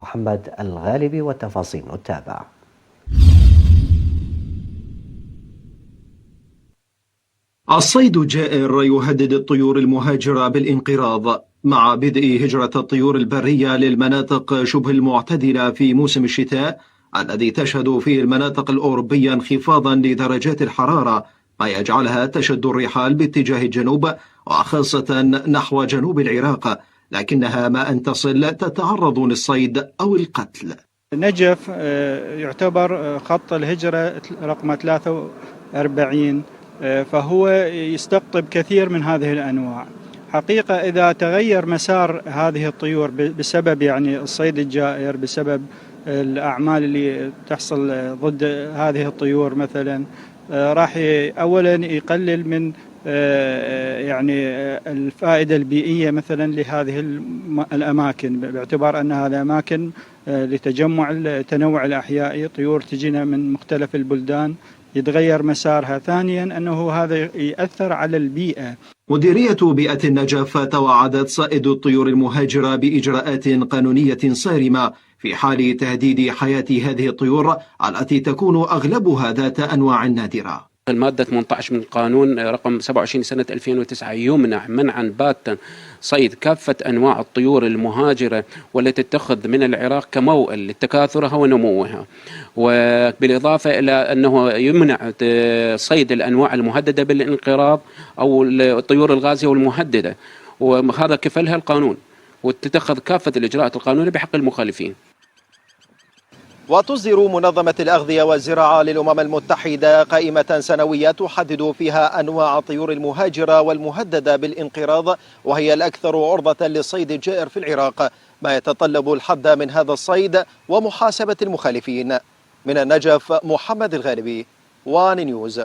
محمد الغالبي والتفاصيل نتابع. الصيد الجائر يهدد الطيور المهاجرة بالانقراض مع بدء هجرة الطيور البرية للمناطق شبه المعتدلة في موسم الشتاء الذي تشهد فيه المناطق الأوروبية انخفاضا لدرجات الحرارة، ما يجعلها تشد الرحال باتجاه الجنوب وخاصة نحو جنوب العراق، لكنها ما أن تصل تتعرض للصيد أو القتل. نجف يعتبر خط الهجرة رقم 43، فهو يستقطب كثير من هذه الأنواع. حقيقة إذا تغير مسار هذه الطيور بسبب الصيد الجائر، بسبب الأعمال اللي تحصل ضد هذه الطيور مثلا، راح أولا يقلل من الفائدة البيئية مثلا لهذه الأماكن، باعتبار أن هذه أماكن لتجمع التنوع الأحيائي، طيور تجينا من مختلف البلدان يتغير مسارها. ثانيا أنه هذا يأثر على البيئة. مديرية بيئة النجف توعدت صائد الطيور المهاجرة بإجراءات قانونية صارمة في حال تهديد حياة هذه الطيور التي تكون أغلبها ذات أنواع نادرة. المادة 18 من القانون رقم 27 سنة 2009 يمنع منعا باتا صيد كافة أنواع الطيور المهاجرة والتي تتخذ من العراق كموئل لتكاثرها ونموها، وبالإضافة إلى أنه يمنع صيد الأنواع المهددة بالانقراض أو الطيور الغازية والمهددة، وهذا كفلها القانون، وتتخذ كافة الإجراءات القانونية بحق المخالفين. وتصدر منظمة الأغذية والزراعة للأمم المتحدة قائمة سنوية تحدد فيها أنواع الطيور المهاجرة والمهددة بالانقراض، وهي الأكثر عرضة للصيد الجائر في العراق، ما يتطلب الحد من هذا الصيد ومحاسبة المخالفين. من النجف محمد الغالبي، وان نيوز.